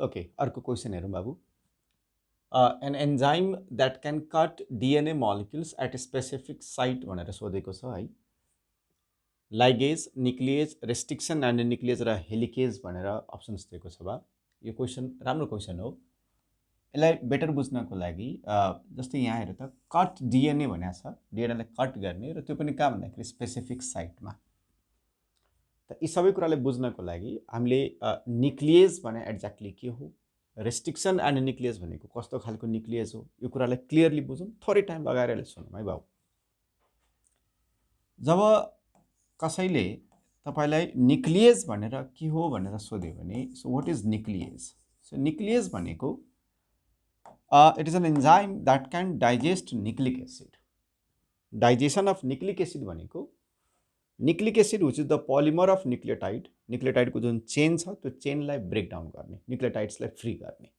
Okay, अर्को question हेरौँ बाबु। An enzyme that can cut DNA molecules at a specific site भनेर सोधेको छ है। Ligase, nuclease, restriction and nuclease र हेलिकेज भनेर अप्सन्स दिएको छ बा। यो क्वेसन राम्रो क्वेसन हो। यसलाई बेटर बुझ्नको लागि जस्तै यहाँ हेर त कट डिएनए भनेको छ, डिएनएलाई कट गर्ने र त्यो पनि कहाँ भन्दाखेरि स्पेसिफिक साइटमा। त यी सबै कुरालाई बुझ्नको लागि हामीले न्युक्लिएज भने एक्ज्याक्टली के हो, रेस्ट्रिक्सन एन्ड न्युक्लिएज भनेको कस्तो खालको न्युक्लिएज हो, यो कुरालाई क्लियरली बुझौँ। थोरै टाइम लगाएर यसलाई सुनौँ है बाबु। जब कसैले तपाईलाई न्युक्लिएज भनेर के हो भनेर सोध्यो भने, so what is nuclease? So nuclease भनेको it is an enzyme that can digest nucleic acid. Digestion of nucleic acid भनेको nucleic acid which is the polymer of nucleotide, न्युक्लियोटाइडको जुन चेन छ त्यो चेनलाई ब्रेक डाउन गर्ने, न्युक्लियोटाइड्सलाई फ्री गर्ने।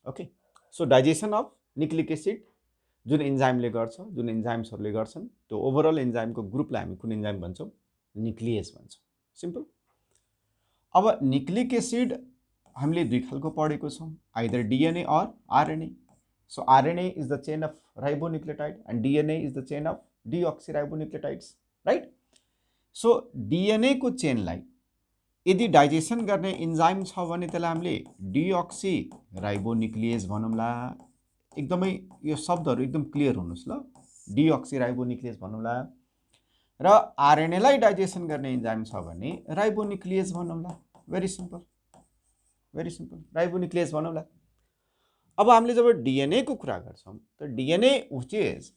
Okay, so digestion of nucleic acid जुन एन्जाइमले गर्छ, जुन एन्जाइम्सहरूले गर्छन्, त्यो ओभरअल एन्जाइमको ग्रुपलाई हामी कुन एन्जाइम भन्छौँ? न्युक्लिएज भन्छौँ। सिम्पल। अब न्युक्लिक एसिड हामीले दुई खालको पढेको छौँ, either DNA or RNA. So RNA is the chain of ribonucleotide and DNA is the chain of deoxyribonucleotides, right? So DNA को चेनलाई यदि डाइजेसन गर्ने इन्जाइम छ भने त्यसलाई हामीले डिअक्सिराइबोन्युक्लिएज भनौँला। एकदमै यो शब्दहरू एकदम क्लियर हुनुहोस् ल, डिअक्सिराइबोन्युक्लिएज भनौँला। र आरएनएलाई डाइजेसन गर्ने इन्जाइम छ भने राइबोन्युक्लिएज भनौँला। Very simple, very simple, ribonuclease भनौँला। अब हामीले जब डिएनए को कुरा गर्छौँ त DNA which is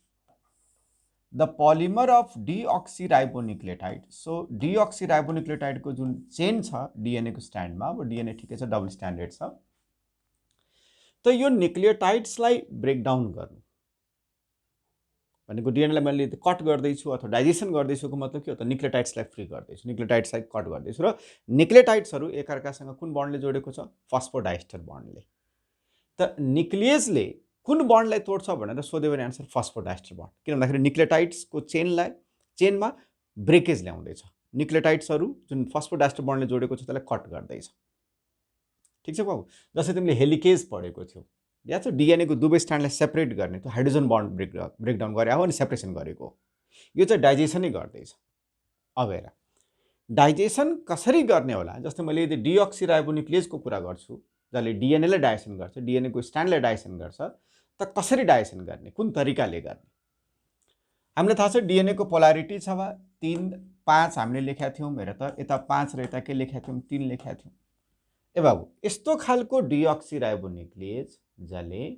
the polymer of deoxyribonucleotide. So डिअक्सिराइबोन्युक्लियोटाइडको जुन चेन छ डिएनए को स्ट्यान्डमा, अब डिएनए ठिकै छ, डबल स्ट्यान्डर्ड छ, त यो न्युक्लियोटाइड्सलाई ब्रेकडाउन गर्नु भनेको डिएनएलाई मैले कट गर्दैछु अथवा डाइजेसन गर्दैछुको मतलब के हो त? न्युक्लियोटाइड्सलाई फ्री गर्दैछु, न्युक्लियोटाइड्सलाई कट गर्दैछु। र न्युक्लियोटाइड्सहरू एकअर्कासँग कुन बन्डले जोडेको छ? फस्फोडाइस्टर बन्डले। त न्युक्लियसले कुन बन्डलाई तोड्छ भनेर सोध्यो भने आन्सर फस्फोडाइस्टर बन्ड। किन भन्दाखेरि न्युक्लियोटाइड्सको चेनमा ब्रेकेज ल्याउँदैछ, न्युक्लियोटाइड्सहरू जुन फस्फोडाइस्टर बन्डले जोडेको छ त्यसलाई कट गर्दैछ। ठिक छ बाबु? जस्तै तिमीले हेलिकेज पढेको थियौ, या चाहिँ डिएनए को दुवै स्ट्यान्डलाई सेपरेट गर्ने, त्यो हाइड्रोजन बन्ड ब्रेकडाउन गरे हो अनि सेपरेसन गरेको हो। यो चाहिँ डाइजेसनै गर्दैछ। अब हेर, डाइजेसन कसरी गर्ने होला? जस्तै मैले यदि डिअक्सिराइबोन्युक्लिएजको कुरा गर्छु जसले डिएनएलाई डाइजेसन गर्छ, डिएनए को स्ट्यान्डलाई डाइजेसन गर्छ, त कसरी डाइजेसन गर्ने, कुन तरिकाले गर्ने? हामीलाई थाहा छ डिएनए को पोलारिटी छ बा 3, 5 हामीले लेखेका थियौँ। हेर त, यता 5 र यता के लेखेका थियौँ? 3 लेखेका थियौँ। ए बाबु, यस्तो खालको डिअक्सिराइबोन्युक्लिएज जसले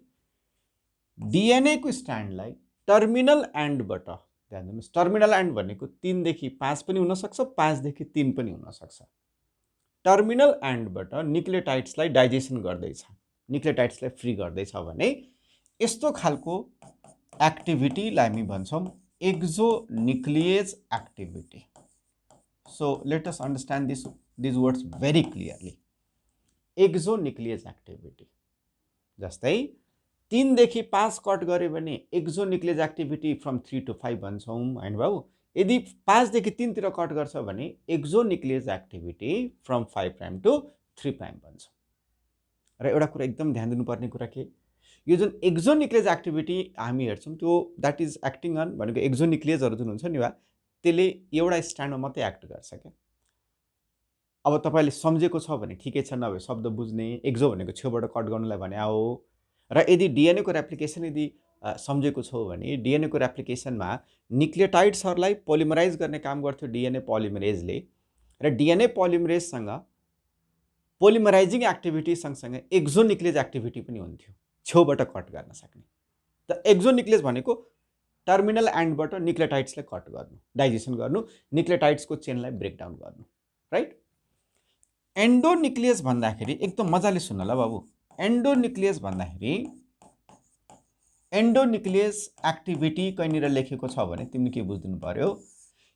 डिएनए को स्ट्यान्डलाई टर्मिनल एन्डबाट, ध्यान दिनुहोस्, टर्मिनल एन्ड भनेको 3 देखि 5 पनि हुनसक्छ, 5 देखि 3 पनि हुनसक्छ। टर्मिनल एन्डबाट न्युक्लियोटाइड्सलाई डाइजेसन गर्दैछ, न्युक्लियोटाइड्सलाई फ्री गर्दैछ भने यस्तो खालको एक्टिभिटीलाई हामी भन्छौँ exonuclease activity. So let us understand this words very clearly. Exonuclease activity जस्तै 3 देखि 5 कट गऱ्यो भने एक्सोन्युक्लिएज एक्टिभिटी फ्रम 3 to 5 भन्छौँ हैन बाबु। यदि 5 देखि 3 तिर कट गर्छ भने exonuclease activity from 5 prime to 3 prime भन्छौँ। र एउटा कुरा एकदम ध्यान दिनुपर्ने कुरा के, यो जुन एक्सोन्युक्लिएज एक्टिभिटी हामी हेर्छौँ त्यो द्याट इज एक्टिङ अन भनेको एक्सोन्युक्लिएजहरू जुन हुन्छ नि वा त्यसले एउटा स्ट्यान्डमा मात्रै एक्ट गर्छ क्या। अब तपाईले सम्झेको छ भने ठिकै छ, नभए शब्द बुझ्ने, एक्सो भनेको छेउबाट कट गर्नुलाई भने हो। र यदि डिएनए को रेप्लिकेसन यदि सम्झेको छौ भने डिएनए को रेप्लिकेसनमा न्युक्लियोटाइड्सहरूलाई पोलिमराइज गर्ने काम गर्थ्यो डिएनए पोलिमरेजले, र डिएनए पोलिमरेजसँग पोलिमराइजिङ एक्टिभिटी सँगसँगै एक्सोन्युक्लिएज एक्टिभिटी पनि हुन्थ्यो, छेउबाट कट गर्न सक्ने। त एक्सोन्युक्लिएज भनेको टर्मिनल एन्डबाट न्युक्लियोटाइड्सलाई कट गर्नु, डाइजेसन गर्नु, न्युक्लियोटाइड्सको चेनलाई ब्रेकडाउन गर्नु, राइट? एन्डोन्युक्लिएज भन्दाखेरि एकदम मजाले सुन्न ल बाबु। एन्डोन्युक्लिएज भन्दाखेरि एन्डोन्युक्लिएज एक्टिभिटी कहीँनिर लेखेको छ भने तिमीले के बुझ्दिनु पर्यो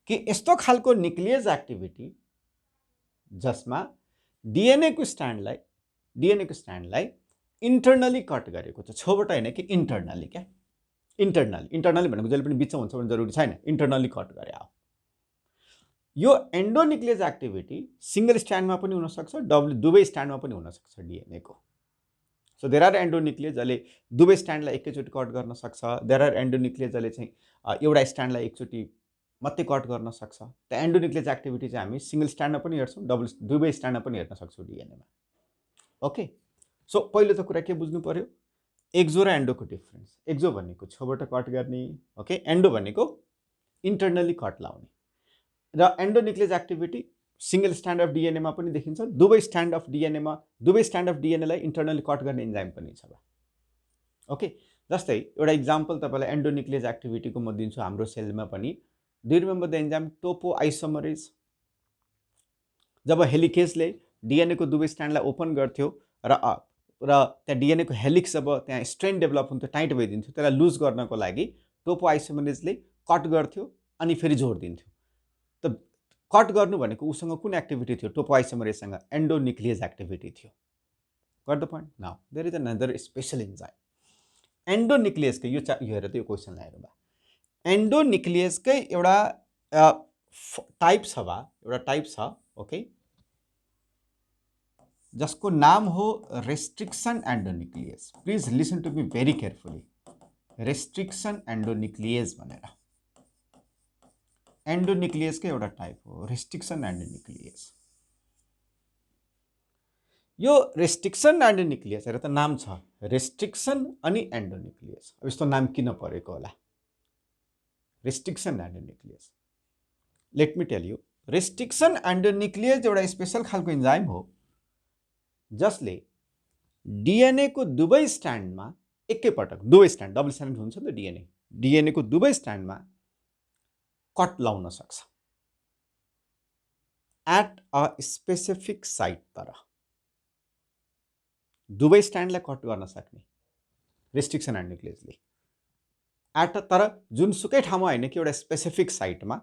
कि यस्तो खालको न्युक्लिएज एक्टिभिटी जसमा डिएनए को स्ट्यान्डलाई इन्टर्नली कट गरेको छ, छेउबाट हैन कि इन्टर्नली क्या। इन्टर्नली भनेको जहिले पनि बिचमा हुन्छ भने जरुरी छैन, इन्टर्नली कट गरे हो। यो एन्डोन्युक्लियस एक्टिभिटी सिंगल स्ट्यान्डमा पनि हुनसक्छ, दुवै स्ट्यान्डमा पनि हुनसक्छ डिएनए को। सो देयर आर एन्डोन्युक्लियस जसले दुवै स्ट्यान्डलाई एकैचोटि कट गर्न सक्छ, देयर आर एन्डोन्युक्लियस जसले चाहिँ एउटा स्ट्यान्डलाई एकचोटि मात्रै कट गर्न सक्छ। त एन्डोन्युक्लियस एक्टिभिटी चाहिँ हामी सिंगल स्ट्यान्डमा पनि हेर्छौँ, दुवै स्ट्यान्डमा पनि हेर्न सक्छौँ डिएनएमा। ओके, सो पहिलो त कुरा के बुझ्नु पर्यो, एक्जो र एन्डोको डिफरेन्स। एक्जो भनेको छेउबाट कट गर्ने, ओके, एन्डो भनेको इन्टरनली कट लाउने। र endonuclease activity single stand of डिएनएमा पनि देखिन्छ, दुवै स्ट्यान्ड अफ डिएनएलाई इन्टरनली कट गर्ने एन्जाइम पनि छ। ओके, जस्तै एउटा इक्जाम्पल तपाईँलाई एन्डोन्युक्लियस एक्टिभिटीको म दिन्छु हाम्रो सेलमा पनि। Do you remember the enzyme topoisomerase? जब हेलिकेजले डिएनएको दुवै स्ट्यान्डलाई ओपन गर्थ्यो र त्यहाँ डिएनएको हेलिक्स जब त्यहाँ स्ट्रेन डेभलप हुन्थ्यो, टाइट भइदिन्थ्यो, त्यसलाई लुज गर्नको लागि टोपोआइसोमरेजले कट गर्थ्यो अनि फेरि जोडिदिन्थ्यो। त कट गर्नु भनेको उसँग कुन एक्टिभिटी थियो? टोपोआइसोमरेजसँग एन्डोन्युक्लियस एक्टिभिटी थियो। Got the point? Now there is another special enzyme एन्डोन्युक्लियसको। यो हेर त, यो क्वेसनलाई हेर बा, एन्डोन्युक्लियसकै एउटा टाइप छ बा, एउटा टाइप छ, ओके, जसको नाम हो restriction endonuclease. Please listen to me very carefully, restriction endonuclease भनेर एन्डोन्युक्लियसको एउटा टाइप हो रेस्ट्रिक्सन एन्डोन्युक्लियस। यो रेस्ट्रिक्सन एन्डोन्युक्लियस हेर त, नाम छ रेस्ट्रिक्सन अनि एन्डोन्युक्लियस। अब यस्तो नाम किन परेको होला? Restriction endonuclease, let me tell you, restriction endonuclease एउटा स्पेशल खालको एन्जाइम हो जसले डिएनएको दुवै स्ट्यान्डमा एकैपटक, दुवै स्ट्यान्ड, डबल स्ट्यान्ड हुन्छ नि त डिएनएको दुवै स्ट्यान्डमा कट लाउन सक्छ एट अ स्पेसिफिक साइट। तर दुवै स्ट्यान्डलाई कट गर्न सक्ने रेस्ट्रिक्सन एन्डोन्युक्लियसले तर जुनसुकै ठाउँमा होइन कि एउटा स्पेसिफिक साइटमा।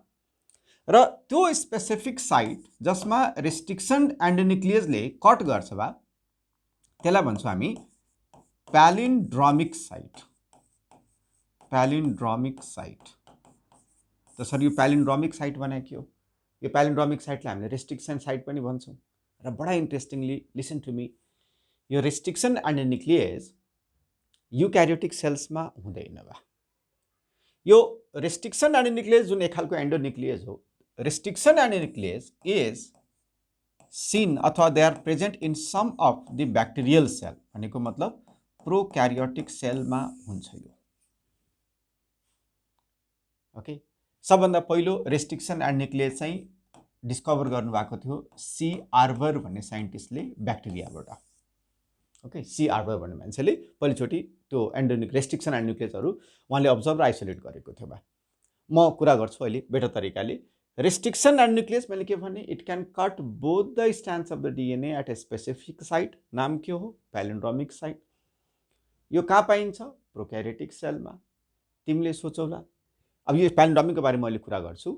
र त्यो स्पेसिफिक साइट जसमा रेस्ट्रिक्सन एन्डोन्युक्लियसले कट गर्छ बा, त्यसलाई भन्छौँ हामी प्यालिन्ड्रोमिक साइट। प्यालिन्ड्रोमिक साइट। त सर यो प्यालिन्ड्रोमिक साइट भने के हो? यो प्यालिन्ड्रोमिक साइटलाई हामीले रेस्ट्रिक्सन साइट पनि भन्छौँ। र बडा इन्ट्रेस्टिङली लिसन टु मी, यो रेस्ट्रिक्सन एन्डोन्युक्लियस युक्यारियोटिक सेल्समा हुँदैन बा। यो रेस्ट्रिक्सन एन्डोन्युक्लियस जुन एक खालको एन्डोन्युक्लियस हो, रेस्ट्रिक्सन एन्डोन्युक्लियस इज सिन अथवा they are present in some of the bacterial cell, भनेको मतलब प्रोक्यारियोटिक सेलमा हुन्छ यो। ओके, सबभन्दा पहिलो रेस्ट्रिक्सन एन्डोन्युक्लियस चाहिँ डिस्कभर गर्नुभएको थियो सी आर्बर भन्ने साइन्टिस्टले ब्याक्टेरियाबाट। ओके, सी आर्बर भन्ने मान्छेले पहिलोचोटि त्यो रेस्ट्रिक्सन एन्डोन्युक्लियसहरू उहाँले अब्जर्भ र आइसोलेट गरेको थियो बा। म कुरा गर्छु अहिले बेटर तरिकाले। रेस्ट्रिक्सन एन्डोन्युक्लियस मैले के भने, it can cut both the strands of the DNA at a specific site. नाम के हो? Palindromic site. यो कहाँ पाइन्छ? प्रोक्यारियोटिक सेलमा। तिमीले सोचौला, अब यो प्यालिन्ड्रोमिकको बारेमा मैले कुरा गर्छु,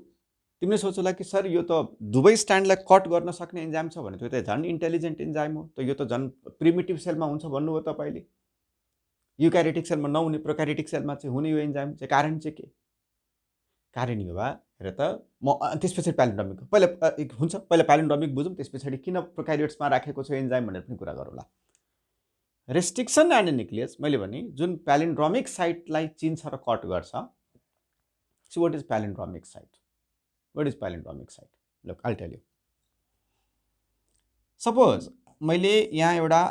तिमीले सोचौला कि सर यो त दुवै स्ट्यान्डलाई कट गर्न सक्ने एन्जाइम छ भने त्यो त झन् इन्टेलिजेन्ट एन्जाइम हो, त यो त झन् प्रिमिटिभ सेलमा हुन्छ भन्नुभयो तपाईँले। युक्यारियोटिक सेलमा नहुने, प्रोक्यारियोटिक सेलमा चाहिँ हुने यो एन्जाइम चाहिँ। कारण चाहिँ के? कारण यो भए हेर त, म त्यस प्यालिन्ड्रोमिक पहिला हुन्छ, पहिला प्यालिन्ड्रोमिक बुझौँ, त्यस पछाडि किन प्रोक्यारियोट्समा राखेको छ एन्जाइम भनेर पनि कुरा गरौँला। रेस्ट्रिक्सन एन्डोन्युक्लियस मैले भने जुन प्यालिन्ड्रोमिक साइटलाई चिन्छ र कट गर्छ। So what is palindromic site? What is palindromic site? Look, I'll tell you. Suppose मैले यहाँ एउटा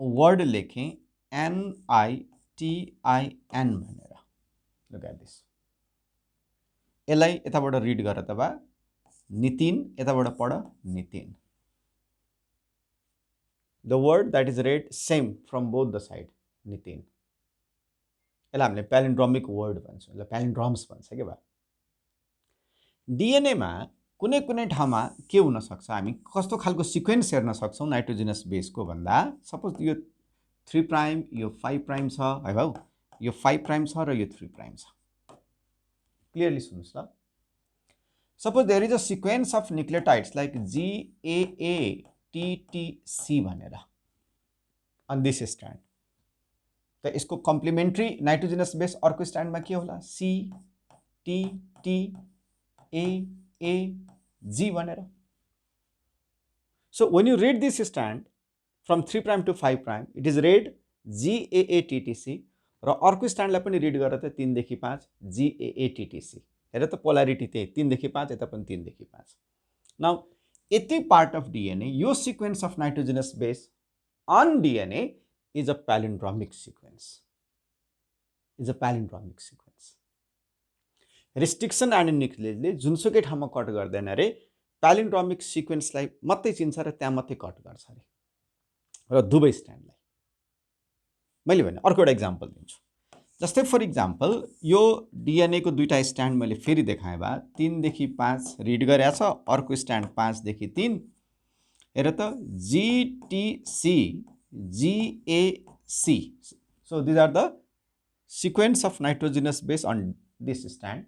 वर्ड लेखेँ NITIN भनेर। Look at this. यसलाई यताबाट रिड गर त बा नितिन, यताबाट पढ Nitin. The word that is read same from both the side, Nitin. यसलाई हामीले प्यालिन्ड्रोमिक वर्ड भन्छौँ, यसलाई प्यालिन्ड्रोम्स भन्छ के बा। डिएनएमा कुनै कुनै ठाउँमा के हुन सक्छ, हामी कस्तो खालको सिक्वेन्स हेर्न सक्छौँ नाइट्रोजिनस बेसको भन्दा, सपोज यो 3 प्राइम, यो 5 प्राइम छ है भाउ, यो 5 प्राइम छ र यो 3 प्राइम छ। क्लियरली सुन्नुस् ल। Suppose there is a sequence of nucleotides like GAATTC भनेर अन दिस स्ट्यान्ड, त यसको कम्प्लिमेन्ट्री नाइट्रोजिनस बेस अर्को स्ट्यान्डमा के होला? CTTAAG G भनेर. So when you read this strand from 3 prime to 5 prime, it is read GAATTC र अर्को स्ट्यान्डलाई पनि रिड गरेर त 3 देखि 5 GAATTC. हेर त पोलारिटी त्यही 3 देखि 5 यता पनि 3 देखि 5. नाउ यति पार्ट अफ DNA, यो sequence of nitrogenous base on DNA is a palindromic sequence. Is a palindromic sequence. Restriction and endonuclease ले जुनसुकै ठाउँमा कट गर्दैन रे, palindromic सिक्वेन्सलाई मात्रै चिन्छ र त्यहाँ मात्रै कट गर्छ रे. र दुवै स्ट्यान्डलाई मैले भने अर्को एउटा एक्जाम्पल दिन्छु. जस्तै फर इक्जाम्पल यो DNA को दुईटा स्ट्यान्ड मैले फेरि देखाएँ बा 3 देखि 5 रिड गरेको छ, अर्को स्ट्यान्ड 5 देखि 3. हेर त GTC GAC. So these are the sequence of nitrogenous base on this strand.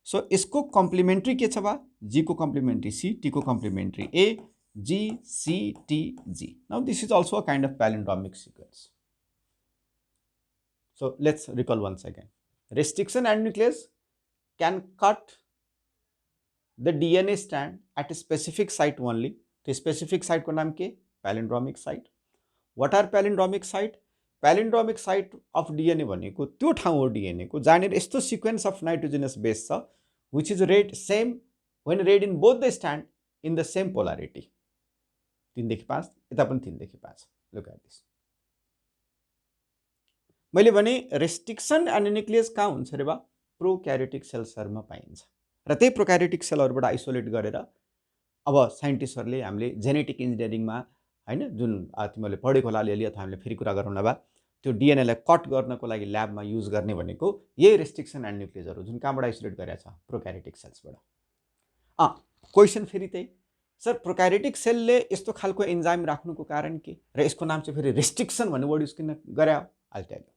So इसको कम्प्लिमेन्ट्री के छ बा? G को कम्प्लिमेन्ट्री C, T को complementary A, G C T G. Now this is also a kind of palindromic sequence. So let's recall once again. Restriction endonuclease can cut the DNA strand at a specific site only. The specific site को नाम के? Palindromic site. What are palindromic site? Palindromic site of DNA भनेको त्यो ठाउँ हो DNA को जहाँनिर यस्तो sequence of nitrogenous base छ which is read same when read in both the stand in the same polarity. 3 देखि 5 यता पनि 3 देखि 5. Look at this. मैले भने restriction endonuclease कहाँ हुन्छ रे बा? प्रोक्यारियोटिक सेल्सहरुमा पाइन्छ. र त्यही प्रोक्यारियोटिक सेलहरुबाट आइसोलेट गरेर अब साइन्टिस्टहरुले हामीले जेनेटिक इन्जिनियरिङमा हैन जुन तिमीले पढेको होला अलिअलि अथवा हामीले फेरि कुरा गरौँला बा त्यो DNA लाई कट गर्नको लागि ल्याबमा युज गर्ने भनेको यही रेस्ट्रिक्सन एन्डोनुक्लियसहरु जुन कहाँबाट आइसोलेट गरेको छ प्रोक्यारियोटिक सेल्सबाट. क्वेशन फेरि त्यही सर प्रोक्यारियोटिक सेलले यस्तो खालको एन्जाइम राख्नुको कारण के र यसको नाम चाहिँ फेरि रेस्ट्रिक्सन भन्ने वर्ड युज किन गर्यो? I'll tell you.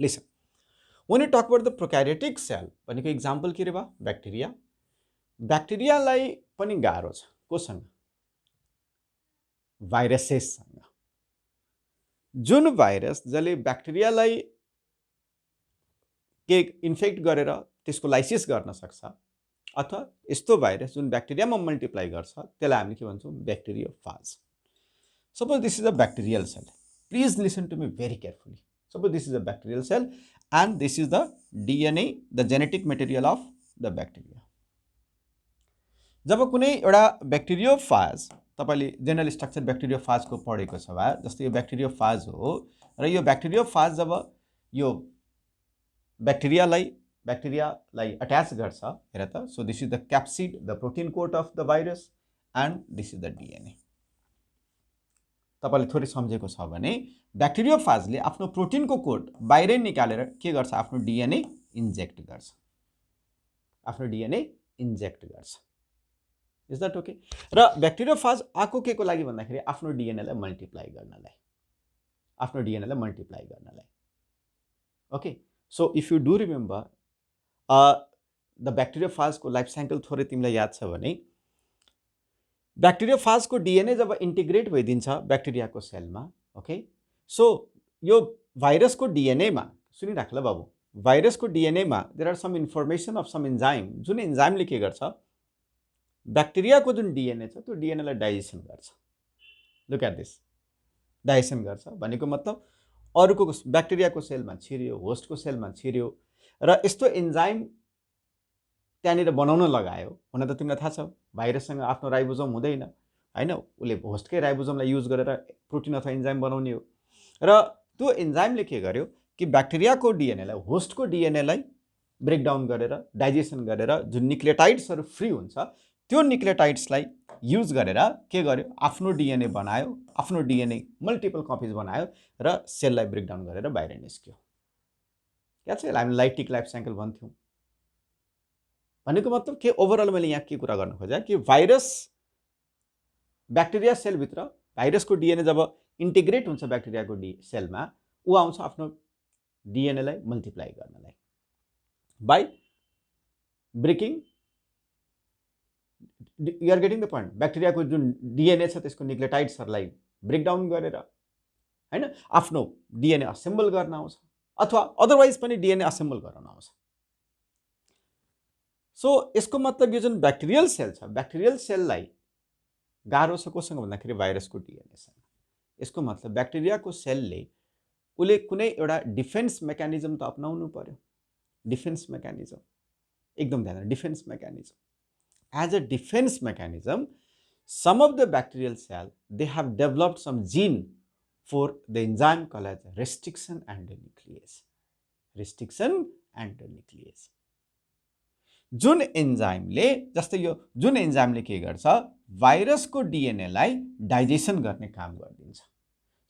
Listen. When you talk about the prokaryotic cell, भनेको एक्जाम्पल के रे बा? ब्याक्टेरिया. ब्याक्टेरियालाई पनि गाह्रो छ. कोसँग? भाइरसेससँग. जुन भाइरस जसले ब्याक्टेरियालाई के इन्फेक्ट गरेर त्यसको लाइसिस गर्न सक्छ अथवा यस्तो भाइरस जुन ब्याक्टेरियामा मल्टिप्लाई गर्छ त्यसलाई हामी के भन्छौँ? ब्याक्टेरियोफाज. Suppose this is a bacterial cell. Please listen to me very carefully. Suppose this is a bacterial cell and this is the DNA, the genetic material of the bacteria. जब कुनै एउटा ब्याक्टेरियोफाज तपाईले general structure ब्याक्टेरियोफाजको पढेको छ भए जस्तै यो ब्याक्टेरियोफाज हो र यो ब्याक्टेरियोफाज जब यो ब्याक्टेरियालाई अट्याच गर्छ हेर त. So this is the capsid, the protein coat of the virus and this is the DNA. तपाईले थोरै सम्झेको छ भने ब्याक्टेरियोफाजले आफ्नो प्रोटिनको कोड बाहिरै निकालेर के गर्छ? आफ्नो DNA इन्जेक्ट गर्छ. आफ्नो DNA इन्जेक्ट गर्छ. Is that okay? र ब्याक्टेरियोफाज आको के को लागि भन्दाखेरि आफ्नो DNA लाई मल्टिप्लाई गर्नलाई. आफ्नो DNA लाई मल्टिप्लाई गर्नलाई. Okay? So if you do remember the bacteriophage को लाइफ साइकल थोरै तिमीलाई याद छ भने ब्याक्टेरियोफाज को DNA जब इन्टिग्रेट भइदिन्छ ब्याक्टेरियाको सेलमा, ओके? सो यो भाइरस को DNA मा सुनिराख ल बाबु, भाइरस को DNA मा there are some information of some enzyme जुन एन्जाइमले के गर्छ? ब्याक्टेरियाको जुन DNA छ त्यो DNA लाई डाइजेसन गर्छ. Look at this. डाइजेसन गर्छ भनेको मतलब अरुको ब्याक्टेरियाको सेलमा छिर्यो, होस्टको सेलमा छिर्यो र यस्तो एन्जाइम त्यहाँनिर बनाउन लगायो. हुन त तिमीलाई थाहा छ भाइरससँग आफ्नो राइबोसोम हुँदैन हैन, उले होस्टकै राइबोसोमलाई युज गरेर प्रोटिन अथवा एन्जाइम बनाउने हो. र त्यो एन्जाइमले के गर्यो कि ब्याक्टेरियाको DNA लाई होस्टको DNA लाई ब्रेकडाउन गरेर डाइजेसन गरेर जुन न्युक्लियोटाइड्सहरु फ्री हुन्छ त्यो न्युक्लियोटाइड्सलाई युज गरेर के गर्यो? आफ्नो DNA बनायो, आफ्नो DNA मल्टिपल कपिज बनायो र सेललाई ब्रेकडाउन गरेर बाहिर निस्क्यो. याद छ हामी लाइटिक लाइफ साइकल भन्थ्यौं. भनेको मतलब के ओभरअल मैले यहाँ के कुरा गर्न खोजे कि भाइरस ब्याक्टेरिया सेल भित्र भाइरसको DNA जब इन्टिग्रेट हुन्छ ब्याक्टेरियाको सेलमा उ आउँछ आफ्नो DNA लाई मल्टिप्लाई गर्नलाई by breaking. You are getting the point. ब्याक्टेरियाको जुन DNA छ त्यसको न्युक्लियोटाइड्सहरुलाई ब्रेकडाउन गरेर हैन आफ्नो DNA असेम्बल गर्न आउँछ अथवा अदरवाइज पनि DNA असेम्बल गर्न आउँछ. सो यसको मतलब यो जुन ब्याक्टेरियल सेल छ, ब्याक्टेरियल सेललाई गाह्रो छ कोसँग भन्दाखेरि भाइरसको डिएनएसँग। यसको मतलब ब्याक्टेरियाको सेलले उसले कुनै एउटा डिफेन्स मेकानिजम त अपनाउनु पर्यो। डिफेन्स मेकानिजम एकदम ध्यान, defence mechanism. As a defence mechanism, some of the bacterial cell they have developed some gene for the enzyme called as restriction endonuclease. Restriction endonuclease. जुन एन्जाइमले, जस्तै यो जुन एन्जाइमले के गर्छ, भाइरसको डिएनएलाई डाइजेसन गर्ने काम गरिदिन्छ।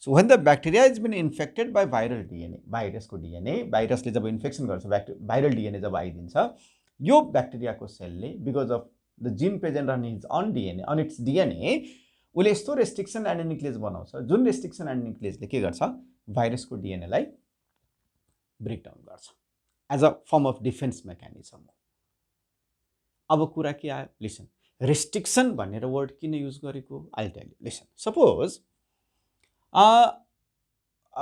So when the bacteria is been infected by viral DNA, भाइरसको डिएनए, भाइरसले जब इन्फेक्सन गर्छ, भाइरल डिएनए जब आइदिन्छ, यो ब्याक्टेरियाको सेलले because of the gene present on his own DNA, on its DNA, उसले यस्तो रेस्ट्रिक्सन एन्डोन्युक्लियस बनाउँछ जुन रेस्ट्रिक्सन एन्डोन्युक्लियसले के गर्छ, भाइरसको डिएनएलाई ब्रेक डाउन गर्छ as a form of defence mechanism. अब कुरा के आयो, लिसन, रेस्ट्रिक्सन भनेर वर्ड किन युज गरेको, I tell you. Listen, suppose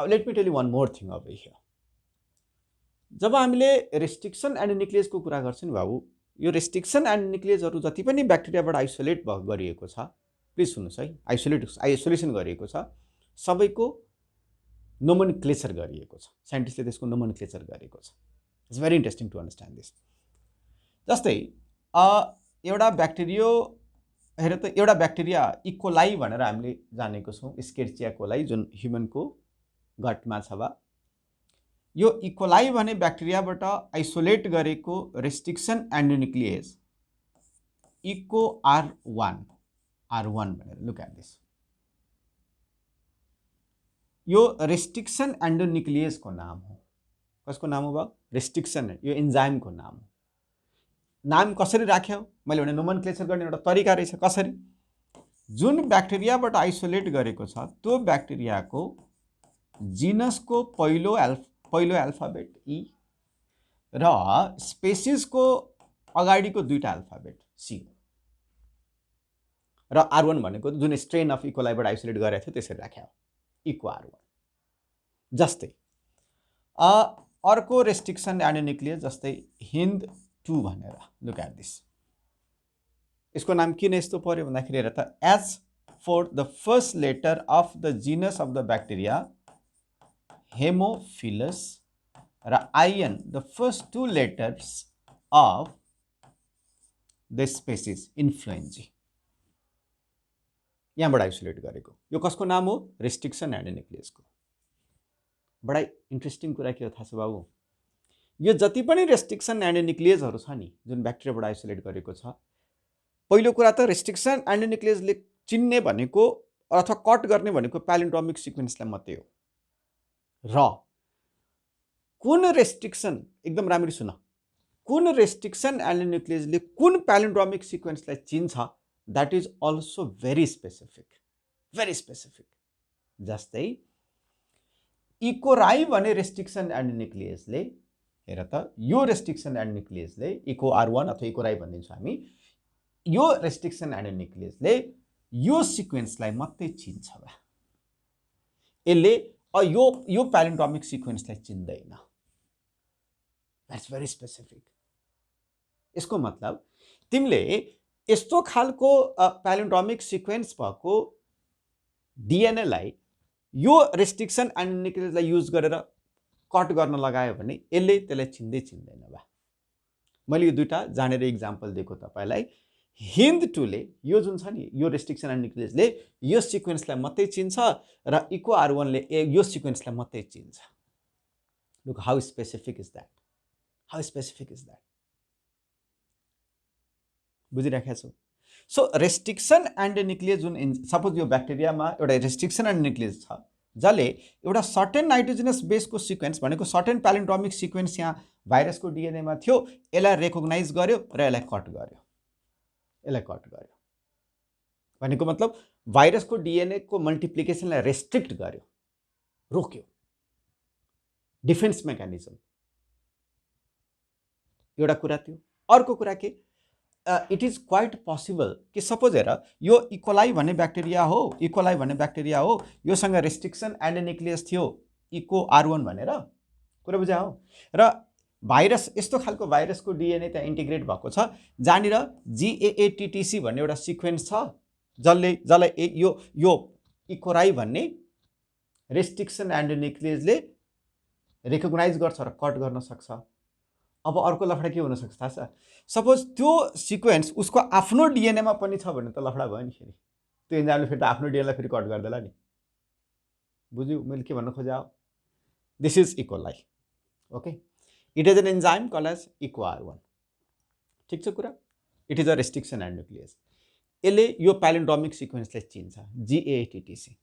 let me tell you one more thing over here. जब हामीले रेस्ट्रिक्सन एन्डोन्युक्लियसको कुरा गर्छौँ नि बाबु, यो रेस्ट्रिक्सन एन्डोन्युक्लियसहरू जति पनि ब्याक्टेरियाबाट आइसोलेट गरिएको छ, प्लिज सुन्नुहोस् है, आइसोलेसन गरिएको छ, सबैको नोमेनक्लेचर गरिएको छ। साइन्टिस्टले त्यसको नोमेनक्लेचर गरेको छ। It's very interesting to understand this. जस्तै एउटा ब्याक्टेरिया, हेर त, एउटा ब्याक्टेरिया इकोलाई भनेर हामीले जानेको छौँ, स्केर्चिया कोलाई, जुन ह्युमनको गटमा छ बा। यो इकोलाई भने ब्याक्टेरियाबाट आइसोलेट गरेको रेस्ट्रिक्सन एन्डोन्युक्लियस इको R1 भनेर, लुक एट दिस। यो रेस्ट्रिक्सन एन्डोन्युक्लियसको नाम हो। कसको नाम हो बा? रेस्ट्रिक्सन, यो एन्जाइमको नाम हो। नाम कसरी राख्यो, मैले भने नोमेनक्लेचर गर्ने एउटा तरिका रहेछ। कसरी? जुन ब्याक्टेरियाबाट आइसोलेट गरेको छ त्यो ब्याक्टेरियाको जिनसको पहिलो अल्फाबेट ई र स्पेसिसको अगाडिको दुईटा अल्फाबेट सी र R1 भनेको जुन स्ट्रेन अफ इकोलाईबाट आइसोलेट गरेको थियो त्यसरी राख्यो, इको R1। जस्तै अर्को रेस्ट्रिक्सन एन्डोन्युक्लियस, जस्तै हिन्द 2 भनेर, लुक एट दिस। यसको नाम किन यस्तो पर्यो भन्दाखेरि, हेर त, as for the first letter of the genus of the bacteria haemophilus र IN the first 2 letters of the species influenzae, यहाँबाट आइसोलेट गरेको। यो कसको नाम हो? रेस्ट्रिक्सन एन्डोन्युक्लियसको। बडा इन्ट्रेस्टिङ कुरा के हो थाहा छ बाबु, यो जति पनि रेस्ट्रिक्सन एन्डोन्युक्लियसहरू छ नि, जुन ब्याक्टेरियाबाट आइसोलेट गरेको छ, पहिलो कुरा त रेस्ट्रिक्सन एन्डोन्युक्लियसले चिन्ने भनेको अथवा कट गर्ने भनेको प्यालिन्ड्रोमिक सिक्वेन्सलाई मात्रै हो। र कुन रेस्ट्रिक्सन, एकदम राम्ररी सुन, कुन रेस्ट्रिक्सन एन्डोन्युक्लियसले कुन प्यालिन्ड्रोमिक सिक्वेन्सलाई चिन्छ, that is also very specific, very specific. जस्तै इकोराई भने रेस्ट्रिक्सन एन्डोन्युक्लियसले, हेर त, यो रेस्ट्रिक्सन एन्डोन्युक्लियसले इको R1 अथवा इकोराई भनिदिन्छौँ हामी, यो रेस्ट्रिक्सन एन्डोन्युक्लियसले यो सिक्वेन्सलाई मात्रै चिन्छ बा, यसले यो प्यालिन्ड्रोमिक सिक्वेन्सलाई चिन्दैन। That's very specific. यसको मतलब तिमीले यस्तो खालको प्यालिन्ड्रोमिक सिक्वेन्स भएको डिएनएलाई यो रेस्ट्रिक्सन एन्डोन्युक्लियसलाई युज गरेर कट गर्न लगायो भने यसले त्यसलाई चिन्दैन बा। मैले यो दुईटा जानेर इक्जाम्पल दिएको तपाईँलाई। हिन्द 2 ले यो जुन छ नि, यो रेस्ट्रिक्सन एन्डोन्युक्लियसले यो सिक्वेन्सलाई मात्रै चिन्छ र इको R1 ले यो सिक्वेन्सलाई मात्रै चिन्छ। Look how specific is that, how specific is that. बुझिराखेको छौ? सो रेस्ट्रिक्सन एन्डोन्युक्लियस जुन, सपोज यो ब्याक्टेरियामा एउटा रेस्ट्रिक्सन एन्डोन्युक्लियस छ जसले एउटा सर्टेन नाइट्रोजिनस बेसको सिक्वेन्स भनेको सर्टेन प्यालिन्ड्रोमिक सिक्वेन्स यहाँ भाइरसको डिएनएमा थियो, यसलाई रेकग्नाइज गर्यो र यसलाई कट गर्यो, यसलाई कट गर्यो। भनेको मतलब भाइरसको डिएनएको मल्टिप्लिकेसनलाई रेस्ट्रिक्ट गर्यो, रोक्यो, डिफेन्स मेकानिजम। एउटा कुरा थियो। अर्को कुरा के, इट इज क्वाइट पोसिबल कि सपोज हेर, यो इकोलाई भन्ने ब्याक्टेरिया हो, इकोलाई भन्ने ब्याक्टेरिया हो, योसँग रेस्ट्रिक्सन एन्डोन्युक्लियस थियो इको R1 भनेर, कुरा बुझ्या हो, र भाइरस यस्तो खालको भाइरसको डिएनए त्यहाँ इन्टिग्रेट भएको छ जहाँनिर GAATTC भन्ने एउटा सिक्वेन्स छ जसलाई यो इकोराई भन्ने रेस्ट्रिक्सन एन्डोन्युक्लियसले रेकग्नाइज गर्छ र कट गर्न सक्छ। अब अर्को लफडा के हुन सक्छ थाहा छ? सपोज त्यो सिक्वेन्स उसको आफ्नो डिएनएमा पनि छ भने त लफडा भयो नि। फेरि त्यो एन्जाइमले फेरि त आफ्नो डिएनएलाई फेरि कट गर्देला नि। बुझ्यौ मैले के भन्न खोजे? This is E coli. Okay, it is an enzyme called as EcoR1। ठिक छ कुरा? It is a restriction endonuclease. यसले यो प्यालिन्ड्रोमिक सिक्वेन्सलाई चिन्छ, GAATTC।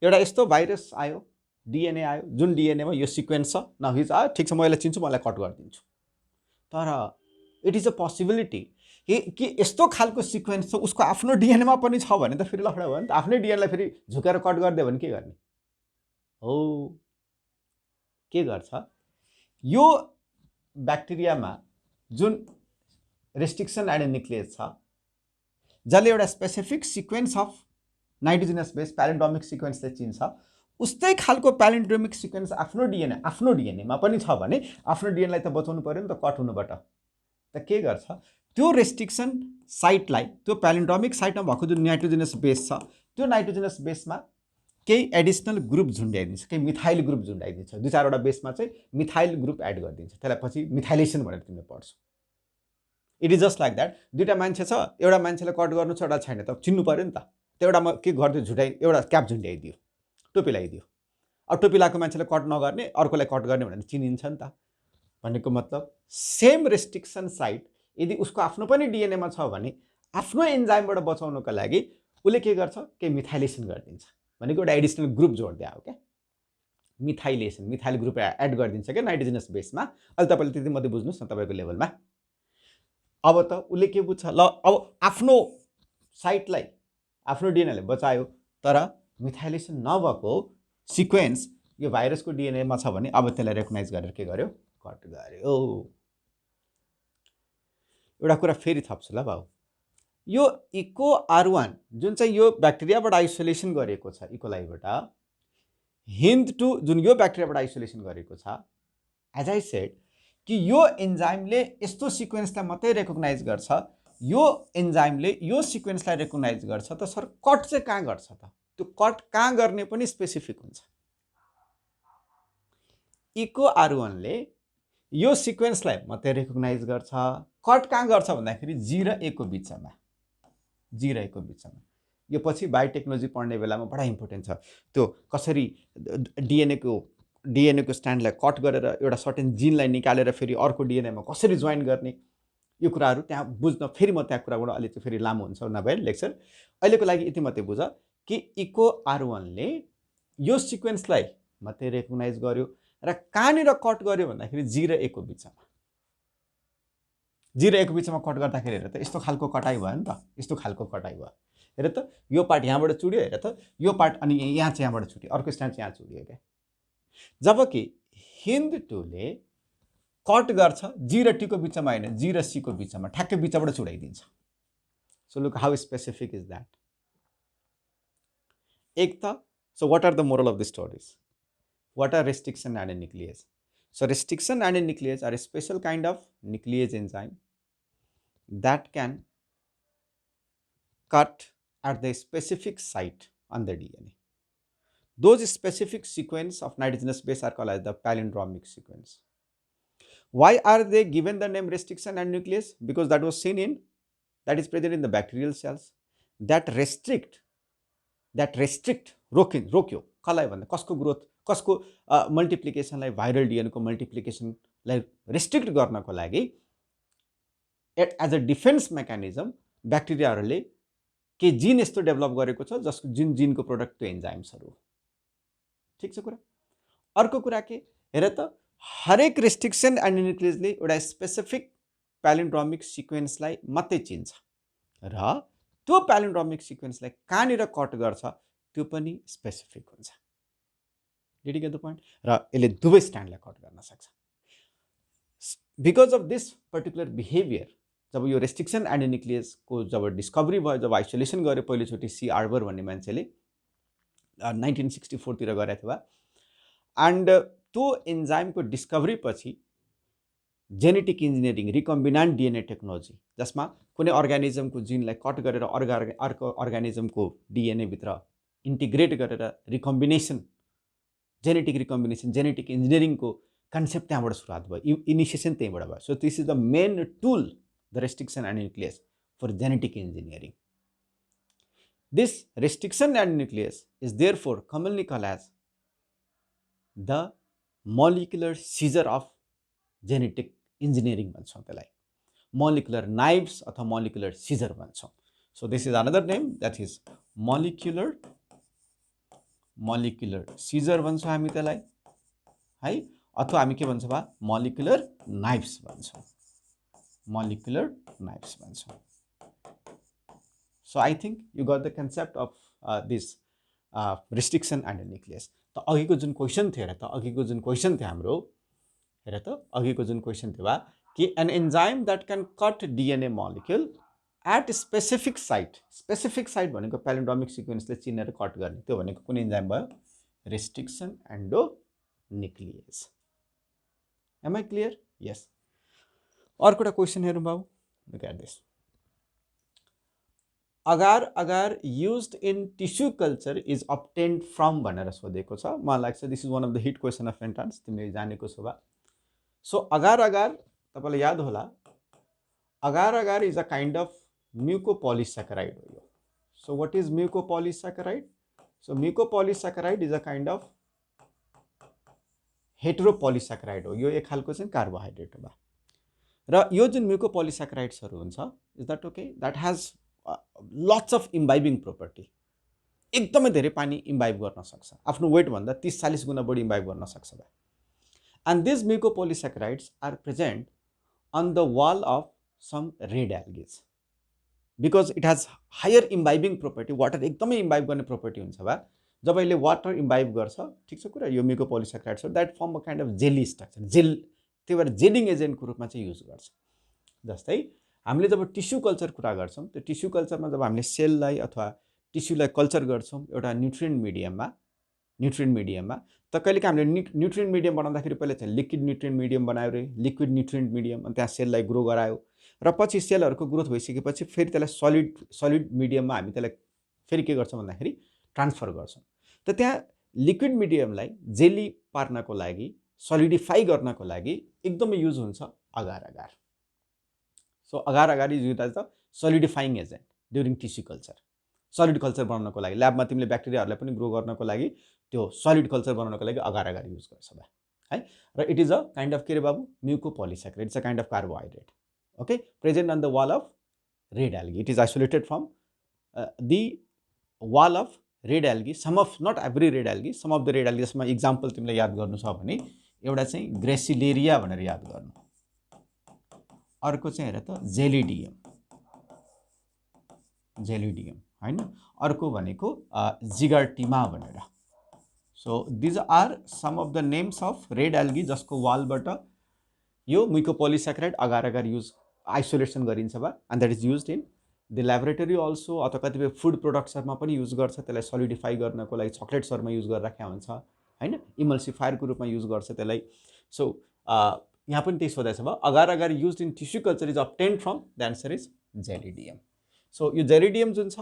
एउटा यस्तो भाइरस आयो, डिएनए आयो, जुन डिएनएमा यो सिक्वेन्स छ, न हिज आयो, ठिक छ म यसलाई चिन्छु, म यसलाई कट गरिदिन्छु। तर इट इज अ पोसिबिलिटी कि यस्तो खालको सिक्वेन्स छ उसको आफ्नो डिएनएमा पनि छ भने त फेरि लफडा भयो नि त। आफ्नै डिएनएलाई फेरि झुकेर कट गरिदियो भने के गर्ने हो? के गर्छ? यो ब्याक्टेरियामा जुन रेस्ट्रिक्सन एन्डोन्युक्लियस छ जसले एउटा specific sequence of nitrogenous base palindromic सिक्वेन्सले चिन्छ, उस्तै खालको प्यालिन्ड्रोमिक सिक्वेन्स आफ्नो डिएनएमा पनि छ भने आफ्नो डिएनएलाई त बचाउनु पर्यो नि त कट हुनुबाट। त के गर्छ? त्यो रेस्ट्रिक्सन साइटलाई, त्यो प्यालिन्ड्रोमिक साइटमा भएको जुन नाइट्रोजनस बेस छ त्यो नाइट्रोजनस बेसमा केही एडिसनल ग्रुप झुन्ड्याइदिन्छ, केही मिथाइल ग्रुप झुन्ड्याइदिन्छ। 2-4वटा बेसमा चाहिँ मिथाइल ग्रुप एड गरिदिन्छ। त्यसलाई पछि मिथाइलेसन भनेर तिमीले पढ्छौ। It is just like that. दुईवटा मान्छे छ, एउटा मान्छेलाई कट गर्नु छ, एउटा छैन, त चिन्नु पर्यो नि त। त्यो एउटामा के गरिदियो? एउटा क्याप झुन्ड्याइदियो, टोपी लगाइदियो। अब टोपी लगाएको मान्छेलाई कट नगर्ने, अर्कोलाई कट गर्ने भनेर चिनिन्छ नि त। भनेको मतलब सेम रेस्ट्रिक्सन साइट यदि उसको आफ्नो पनि डिएनएमा छ भने आफ्नो एन्जाइमबाट बचाउनको लागि उसले के गर्छ? केही मिथाइलेसन गरिदिन्छ। भनेको एउटा एडिसनल ग्रुप जोड्दै आयो क्या, मिथाइलेसन, मिथाइल ग्रुप एड गरिदिन्छ क्या नाइट्रोजनस बेसमा। अहिले तपाईँले त्यति मात्रै बुझ्नुहोस् न तपाईँको लेभलमा। अब त उसले के बुझ्छ? ल अब आफ्नो साइटलाई, आफ्नो डिएनएले बचायो, तर मिथाइलेसन नभएको सिक्वेन्स यो भाइरसको डिएनएमा छ भने अब त्यसलाई रेकग्नाइज गरेर के गर्यो? कट गर्यो। एउटा कुरा फेरि थप्छु ल बाबु। यो EcoR1 जुन चाहिँ यो ब्याक्टेरियाबाट आइसोलेसन गरेको छ, इकोलाईबाट हिन्द टु जुन यो ब्याक्टेरियाबाट आइसोलेसन गरेको छ, एज आई सेड कि यो एन्जाइमले यस्तो सिक्वेन्सलाई मात्रै रेकग्नाइज गर्छ, यो एन्जाइमले यो सिक्वेन्सलाई रेकग्नाइज गर्छ। त सर कट चाहिँ कहाँ गर्छ त? त्यो कट कहाँ गर्ने पनि स्पेसिफिक हुन्छ। EcoR1ले यो सिक्वेन्सलाई मात्रै रेकग्नाइज गर्छ। कट कहाँ गर्छ भन्दाखेरि G र A को बिचमा, G र A को बिचमा। यो पछि बायोटेक्नोलोजी पढ्ने बेलामा बडा इम्पोर्टेन्ट छ। त्यो कसरी डिएनएको स्ट्यान्डलाई कट गरेर एउटा सर्टेन जिनलाई निकालेर फेरि अर्को डिएनएमा कसरी जोइन गर्ने, यो कुराहरू त्यहाँ बुझ्न फेरि म त्यहाँ कुरा गर्न अलिकति फेरि लामो हुन्छ नभए लेक्चर। अहिलेको लागि यति मात्रै बुझ कि EcoR1ले यो सिक्वेन्सलाई मात्रै रेकग्नाइज गर्यो र कहाँनिर कट गर्यो भन्दाखेरि G र A को बिचमा। G र A को बिचमा कट गर्दाखेरि हेर त यस्तो खालको कटाइ भयो नि त, यस्तो खालको कटाइ भयो। हेर त यो पार्ट यहाँबाट चुड्यो, हेर त यो पार्ट, अनि यहाँ चाहिँ यहाँबाट छुट्यो, अर्को स्ट्यान्ड चाहिँ यहाँ चुड्यो क्या। जबकि हिन्द 2ले कट गर्छ G र T को बिचमा हैन, G र C को बिचमा, ठ्याक्कै बिचबाट चुडाइदिन्छ। So look how specific is that. एक त so what are the moral of the stories? What are restriction endonuclease? So restriction endonuclease are a special kind of nuclease enzyme that can cut at the specific site on the DNA. Those specific sequence of nitrogenous base are called as the palindromic sequence. Why are they given the name restriction endonuclease? Because that was seen in, that is present in the bacterial cells that restrict रोक्यो कसलाई भन्दा कसको growth, कसको मल्टिप्लिकेसनलाई, viral डिएनएको मल्टिप्लिकेसनलाई restrict गर्नको लागि as a defence mechanism ब्याक्टेरियाहरूले के जिन यस्तो develop गरेको छ जसको जिनको प्रोडक्ट त्यो एन्जाइम्सहरू हो। ठिक छ कुरा। अर्को कुरा के हेर त, हरेक रेस्ट्रिक्सन एन्डोनुक्लियसले एउटा स्पेसिफिक प्यालिन्ड्रोमिक सिक्वेन्सलाई मात्रै चिन्छ र त्यो प्यालिन्ड्रोमिक सिक्वेन्सलाई कहाँनिर कट गर्छ त्यो पनि स्पेसिफिक हुन्छ। Did you get the point? र यसले दुवै स्ट्यान्डलाई कट गर्न सक्छ। Because of this particular behaviour, जब यो रेस्ट्रिक्सन एन्डोनुक्लियसको जब डिस्कभरी भयो, जब आइसोलेसन गर्यो पहिलोचोटि सी आर्बर भन्ने मान्छेले 1964 तिर गरेको थियो, एन्ड त्यो एन्जाइमको डिस्कभरी पछि genetic engineering recombinant DNA technology, जसमा कुनै अर्गानिजमको जिनलाई कट गरेर अर्को अर्गानिजमको डिएनएभित्र इन्टिग्रेट गरेर रिकम्बिनेसन, जेनेटिक रिकम्बिनेसन, जेनेटिक इन्जिनियरिङको कन्सेप्ट त्यहाँबाट सुरुवात भयो, इनिसिएसन त्यहीँबाट भयो. So this is the main tool, the restriction endonuclease for genetic engineering. This restriction endonuclease is therefore commonly called as the molecular scissor of genetic engineering भन्छौँ त्यसलाई, molecular knives अथवा molecular scissor भन्छौँ. So this is another name, that is molecular scissor भन्छौँ हामी त्यसलाई है, अथवा हामी के भन्छौँ बा molecular knives भन्छौँ, molecular knives भन्छौँ. So I think you got the concept of this restriction endonuclease. त अघिको जुन क्वेसन थियो र त अघिको जुन क्वेसन थियो हाम्रो, हेर त अघिको जुन क्वेसन थियो बा कि an enzyme that can cut DNA molecule at specific site, specific site भनेको palindromic sequenceले चिनेर कट गर्ने, त्यो भनेको कुन एन्जाइम भयो, restriction endonuclease. Am I clear? Yes. अर्को एउटा क्वेसन हेरौँ बाबु, look at this. Agar agar used in tissue culture is obtained from भनेर सोधेको छ. मलाई लाग्छ this is one of the hit question of entrance, तिमीले जानेको छौ बा. So agar agar तपाईलाई याद होला, agar agar is a kind of mucopolysaccharide हो यो. So what is mucopolysaccharide? So mucopolysaccharide is a kind of heteropolysaccharide हो. यो एक खालको चाहिँ कार्बोहाइड्रेट हो बा. र यो जुन म्युकोपोलिसैक्राइड्सहरु हुन्छ, is that okay, that has lots of imbibing property. एकदमै धेरै पानी इम्बाइब गर्न सक्छ, आफ्नो वेट भन्दा 30-40 गुना बढी इम्बाइब गर्न सक्छ बा. And these mucopolysaccharides are present on the wall of some red algae because it has higher imbibing property. Water एकदमै इम्बाइब गर्ने प्रोपर्टी हुन्छ बा. जब यसले वाटर इम्बाइब गर्छ, ठीक छ कुरा, यो mucopolysaccharides that form a kind of jelly structure, gel, त्यही भएर जेलिङ एजेन्टको रूपमा चाहिँ युज गर्छ. जस्तै हामीले जब टिस्यु कल्चर कुरा गर्छौँ, त्यो टिस्यु कल्चरमा जब हामीले सेललाई अथवा टिस्युलाई कल्चर गर्छौँ एउटा न्युट्रिएन्ट मिडियममा, त कहिलेकाहीँ हामीले न्युट्रिएन्ट मिडियम बनाउँदाखेरि पहिला चाहिँ लिक्विड न्युट्रिएन्ट मिडियम बनायो रे, लिक्विड न्युट्रिएन्ट मिडियम, अनि त्यहाँ सेललाई ग्रो गरायो, र पछि सेलहरूको ग्रोथ भइसकेपछि फेरि त्यसलाई सलिड मिडियममा हामी त्यसलाई फेरि के गर्छौँ भन्दाखेरि ट्रान्सफर गर्छौँ. त त्यहाँ लिक्विड मिडियमलाई जेली पार्नको लागि, सलिडिफाई गर्नको लागि एकदमै युज हुन्छ agar agar. So agar agar is use as the solidifying agent during tissue culture. Solid culture बनाउनको लागि, ल्याबमा तिमीले ब्याक्टेरियाहरूलाई पनि ग्रो गर्नको लागि त्यो सलिड कल्चर बनाउनको लागि अगार अगार युज गर्छ बा है. र it is a kind of के रे बाबु, mucopolysaccharide, it's a kind of carbohydrate, okay, present on the wall of red algae. It is isolated from the wall of red algae, some of, not every red algae, some of the red algae. जसमा example तिमीलाई याद गर्नु छ भने एउटा चाहिँ gracilaria भनेर याद गर्नु, अर्को चाहिँ हेर त जेलिडियम हैन, अर्को भनेको जिगार्टिमा भनेर. So these are some of the names of red algae जसको वालबाट यो म्युकोपोलिसैक्राइड अगार अगार युज आइसोलेसन गरिन्छ बा. And that is used in the laboratory also, अथवा कतिपय फुड प्रोडक्ट्सहरूमा पनि युज गर्छ, त्यसलाई सलिडिफाई गर्नको लागि चक्लेट्सहरूमा युज गरेर राखेको हुन्छ हैन, इमल्सिफायरको रूपमा युज गर्छ त्यसलाई. सो यहाँ पनि त्यही सोधेछ भयो, agar agar used in tissue culture is obtained from, the answer is gelidium. So यो जेलिडियम जुन छ,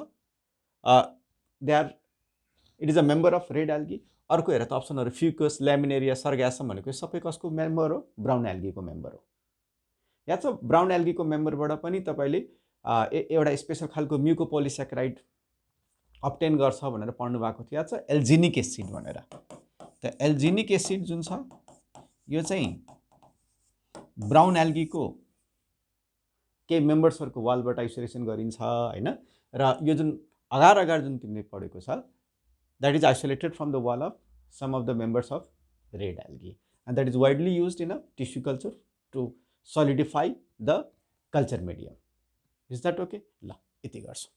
it is a member of red algae. अर्को हेर त अप्सनहरू, फ्युकस, ल्यामिनेरिया, सर्गासम भनेको सबै कसको मेम्बर हो, ब्राउन एल्गीको मेम्बर हो. या त ब्राउन एल्गीको मेम्बरबाट पनि तपाईँले एउटा स्पेसल खालको म्युकोपोलिसैक्राइड अब्टेन गर्छ भनेर पढ्नु भएको थियो, या त एल्जिनिक एसिड भनेर. त एल्जिनिक एसिड जुन छ यो चाहिँ ब्राउन एल्गीको केही मेम्बर्सहरूको वालबाट आइसोलेसन गरिन्छ हैन. र यो जुन अगार अगार जुन तिमीले पढेको छ, that is isolated from the wall of some of the members of red algae, and that is widely used in a tissue culture to solidify the culture medium. Is that okay? ल यति गर्छौँ.